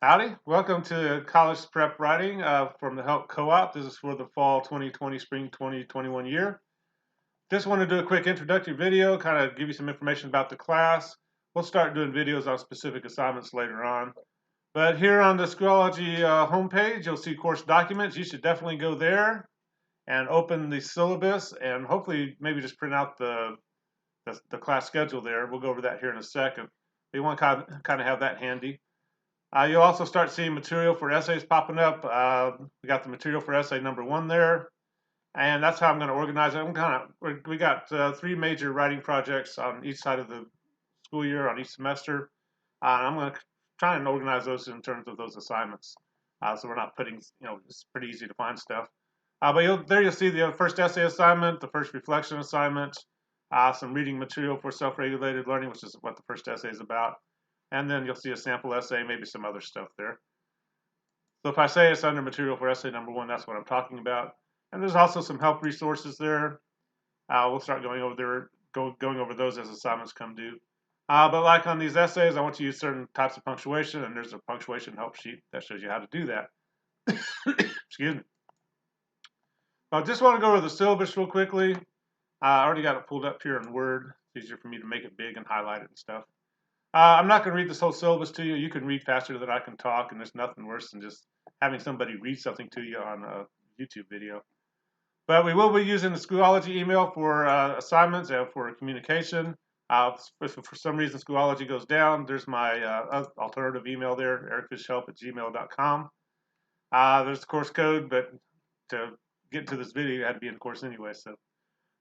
Howdy, welcome to College Prep Writing from the Help Co-op. This is for the fall 2020, spring 2021 year. Just want to do a quick introductory video, kind of give you some information about the class. We'll start doing videos on specific assignments later on. But here on the Schoology homepage, you'll see course documents. You should definitely go there and open the syllabus and hopefully maybe just print out the class schedule there. We'll go over that here in a second. You want to kind of have that handy. You'll also start seeing material for essays popping up. We got the material for essay number 1 there, and that's how I'm going to organize it. We got 3 major writing projects on each side of the school year, on each semester. I'm going to try and organize those in terms of those assignments, so we're not putting, it's pretty easy to find stuff. But there you'll see the first essay assignment, the first reflection assignment, some reading material for self-regulated learning, which is what the first essay is about. And then you'll see a sample essay, maybe some other stuff there. So if I say it's under material for essay number 1, that's what I'm talking about. And there's also some help resources there. We'll start going over those as assignments come due. But like on these essays, I want to use certain types of punctuation, and there's a punctuation help sheet that shows you how to do that. Excuse me. I just want to go over the syllabus real quickly. I already got it pulled up here in Word. It's easier for me to make it big and highlight it and stuff. I'm not going to read this whole syllabus to you. You can read faster than I can talk, and there's nothing worse than just having somebody read something to you on a YouTube video. But we will be using the Schoology email for assignments and for communication. If for some reason Schoology goes down, there's my alternative email there, ericfishhelp@gmail.com. There's the course code, but to get into this video, you had to be in the course anyway.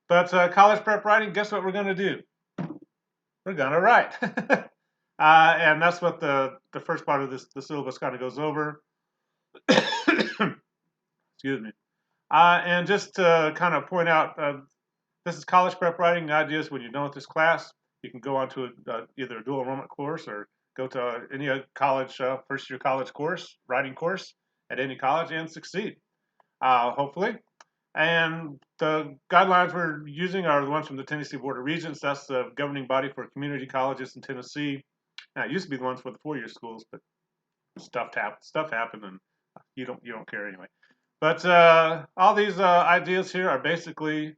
But college prep writing, guess what we're going to do? We're going to write. And that's what the first part of the syllabus kind of goes over. Excuse me. And just to kind of point out, this is college prep writing. The idea is when you're done with this class, you can go on to either a dual enrollment course or go to any college, first-year college course, writing course at any college and succeed, hopefully. And the guidelines we're using are the ones from the Tennessee Board of Regents. That's the governing body for community colleges in Tennessee. Now, it used to be the ones for the 4-year schools, but stuff happened, and you don't care anyway. But all these ideas here are basically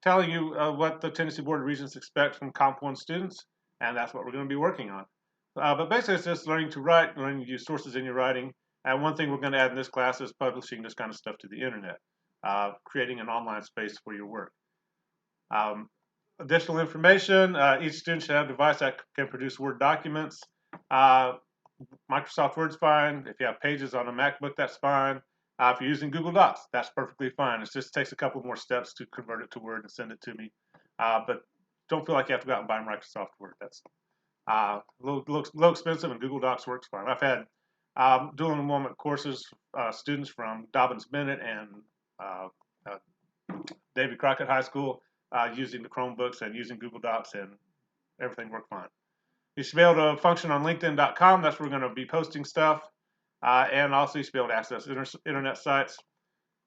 telling you what the Tennessee Board of Regents expect from Comp 1 students, and that's what we're going to be working on. But basically, it's just learning to write, learning to use sources in your writing. And one thing we're going to add in this class is publishing this kind of stuff to the internet, creating an online space for your work. Additional information, each student should have a device that can produce Word documents. Microsoft Word's fine. If you have Pages on a MacBook, that's fine. If you're using Google Docs, that's perfectly fine. It just takes a couple more steps to convert it to Word and send it to me. But don't feel like you have to go out and buy Microsoft Word. That's a little expensive, and Google Docs works fine. I've had dual enrollment courses, students from Dobbins-Bennett and David Crockett High School using the Chromebooks and using Google Docs, and everything worked fine. You should be able to function on LinkedIn.com. That's where we're going to be posting stuff. And also you should be able to access internet sites.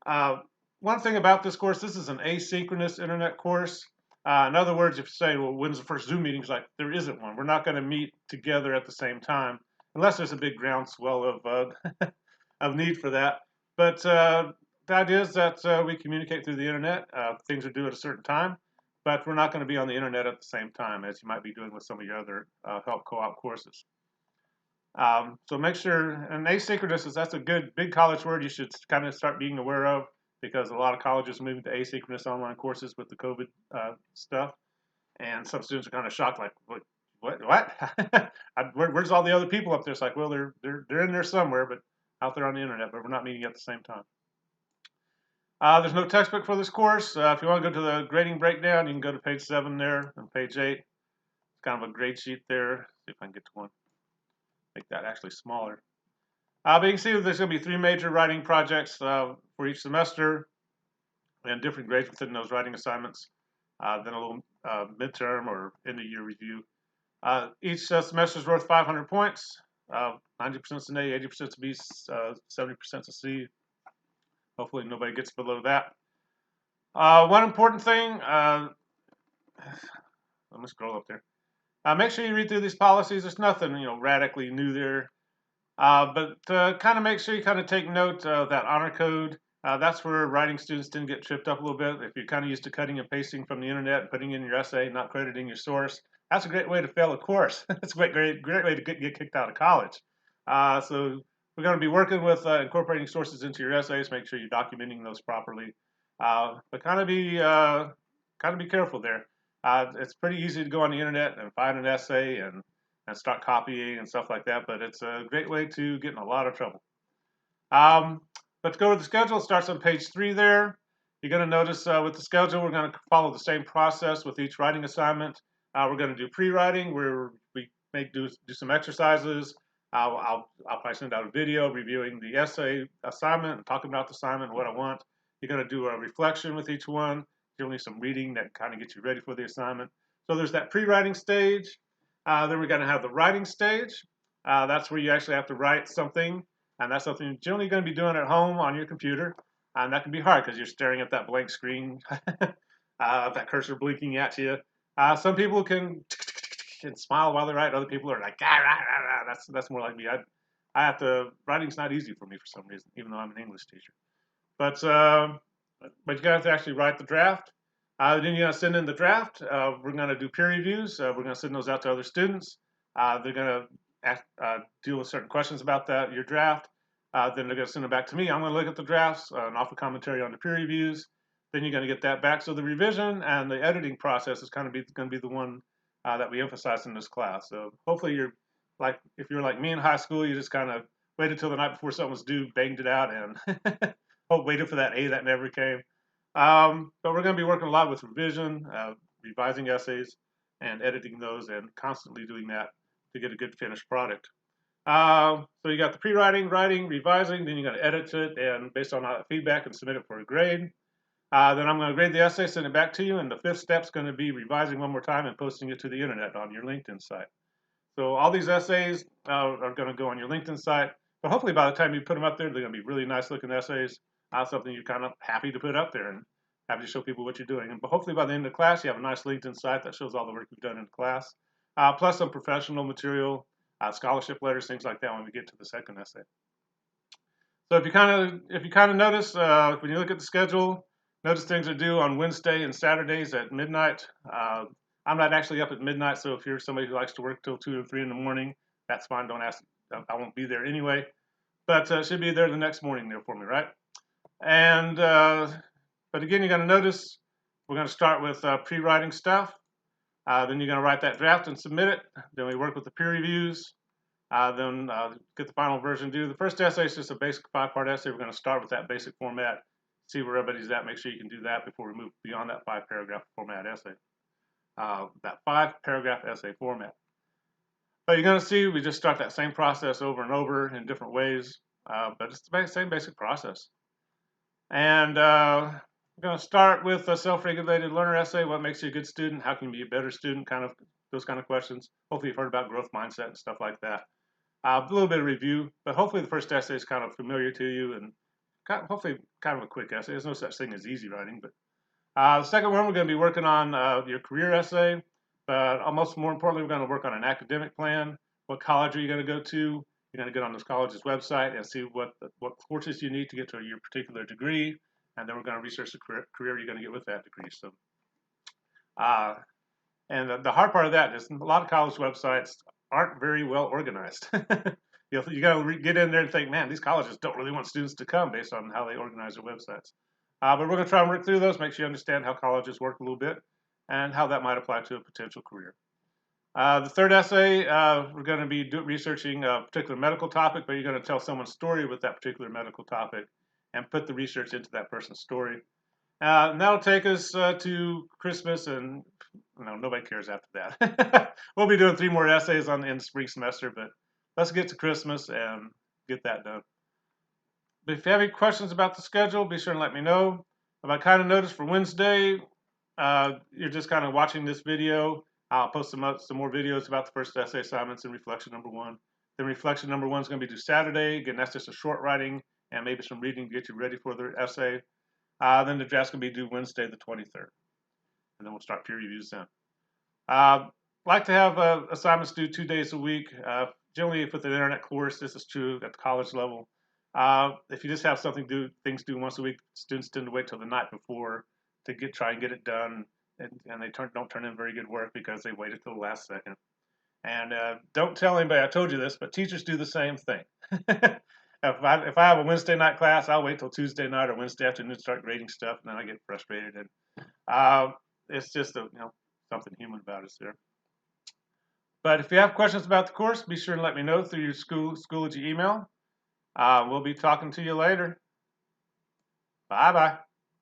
One thing about this course, this is an asynchronous internet course. In other words, if you say, well, when's the first Zoom meeting? It's like, there isn't one. We're not going to meet together at the same time, unless there's a big groundswell of, of need for that. But the idea is that we communicate through the internet. Things are due at a certain time, but we're not going to be on the internet at the same time as you might be doing with some of your other Help Co-op courses. So make sure, and asynchronous that's a good big college word you should kind of start being aware of, because a lot of colleges are moving to asynchronous online courses with the COVID stuff, and some students are kind of shocked, like, what? Where's all the other people up there? It's like, well, they're in there somewhere, but out there on the internet, but we're not meeting at the same time. There's no textbook for this course. If you want to go to the grading breakdown, you can go to page 7 there and page 8. It's kind of a grade sheet there. See if I can get to one. Make that actually smaller. But you can see there's going to be 3 major writing projects for each semester, and different grades within those writing assignments. Then a little midterm or end-of-year review. Each semester is worth 500 points. 90% is an A, 80% is a B, 70% is a C. Hopefully nobody gets below that. One important thing, let me scroll up there. Make sure you read through these policies. There's nothing radically new there. But kind of make sure you kind of take note of that honor code. That's where writing students didn't get tripped up a little bit. If you're kind of used to cutting and pasting from the internet and putting in your essay, not crediting your source, that's a great way to fail a course. It's a great way to get kicked out of college. So we're going to be working with incorporating sources into your essays. Make sure you're documenting those properly. But kind of be careful there. It's pretty easy to go on the internet and find an essay and start copying and stuff like that, but it's a great way to get in a lot of trouble. But to go to the schedule, it starts on page 3 there. You're going to notice with the schedule, we're going to follow the same process with each writing assignment. We're going to do pre-writing, where we may do some exercises. I'll probably send out a video reviewing the essay assignment and talking about the assignment and what I want. You're going to do a reflection with each one, generally some reading that kind of gets you ready for the assignment. So there's that pre-writing stage. Then we're going to have the writing stage. That's where you actually have to write something, and that's something you're generally going to be doing at home on your computer. And that can be hard because you're staring at that blank screen, that cursor blinking at you. Some people can smile while they write. Other people are like, ah, rah, rah, rah. That's more like me. I have to. Writing's not easy for me for some reason, even though I'm an English teacher. But you have to actually write the draft. Then you're going to send in the draft. We're going to do peer reviews. We're going to send those out to other students. They're going to deal with certain questions about your draft. Then they're going to send it back to me. I'm going to look at the drafts and offer commentary on the peer reviews. Then you're going to get that back. So the revision and the editing process is going to be the one that we emphasize in this class. So hopefully if you're like me in high school, you just kind of waited until the night before something was due, banged it out, and waited for that A that never came. But we're going to be working a lot with revision, revising essays, and editing those, and constantly doing that to get a good finished product. So you got the pre-writing, writing, revising, then you're going to edit it, and based on that feedback, and submit it for a grade. Then I'm going to grade the essay, send it back to you, and the 5th step is going to be revising one more time and posting it to the internet on your LinkedIn site. So all these essays are going to go on your LinkedIn site, but hopefully by the time you put them up there, they're going to be really nice looking essays, something you're kind of happy to put up there and happy to show people what you're doing. And hopefully by the end of the class, you have a nice LinkedIn site that shows all the work you've done in the class, plus some professional material, scholarship letters, things like that when we get to the second essay. So if you kind of notice, when you look at the schedule, notice things are due on Wednesday and Saturdays at midnight. I'm not actually up at midnight, so if you're somebody who likes to work till 2 or 3 in the morning, that's fine. Don't ask. I won't be there anyway. But should be there the next morning there for me, right? And but again, you're going to notice we're going to start with pre-writing stuff. Then you're going to write that draft and submit it. Then we work with the peer reviews. Then get the final version due. The first essay is just a basic 5-part essay. We're going to start with that basic format, see where everybody's at, make sure you can do that before we move beyond that 5-paragraph format essay. That 5-paragraph essay format. But you're going to see we just start that same process over and over in different ways, but it's the same basic process. And we're going to start with a self-regulated learner essay. What makes you a good student? How can you be a better student? Kind of those kind of questions. Hopefully you've heard about growth mindset and stuff like that. A little bit of review, but hopefully the first essay is kind of familiar to you and hopefully kind of a quick essay. There's no such thing as easy writing, but the second one we're going to be working on your career essay, but more importantly, we're going to work on an academic plan. What college are you going to go to? You're going to get on this college's website and see what courses you need to get to your particular degree, and then we're going to research the career you're going to get with that degree. So, and the hard part of that is a lot of college websites aren't very well organized. You got to get in there and think, man, these colleges don't really want students to come based on how they organize their websites. But we're going to try and work through those, make sure you understand how colleges work a little bit and how that might apply to a potential career. The third essay, we're going to be researching a particular medical topic, but you're going to tell someone's story with that particular medical topic and put the research into that person's story. And that'll take us to Christmas, and nobody cares after that. We'll be doing 3 more essays in the spring semester, but let's get to Christmas and get that done. But if you have any questions about the schedule, be sure to let me know. If I kind of noticed for Wednesday, you're just kind of watching this video. I'll post some more videos about the first essay assignments in reflection number 1. Then reflection number 1 is going to be due Saturday. Again, that's just a short writing and maybe some reading to get you ready for the essay. Then the draft's going to be due Wednesday the 23rd. And then we'll start peer reviews then. Like to have assignments due 2 days a week. generally with an internet course, this is true at the college level. If you just have things due once a week, students tend to wait till the night before to try and get it done, and they don't turn in very good work because they waited till the last second. And don't tell anybody I told you this, but teachers do the same thing. If I have a Wednesday night class, I'll wait till Tuesday night or Wednesday afternoon to start grading stuff, and then I get frustrated. And it's just something human about us there. But if you have questions about the course, be sure to let me know through your Schoology email. We'll be talking to you later. Bye-bye.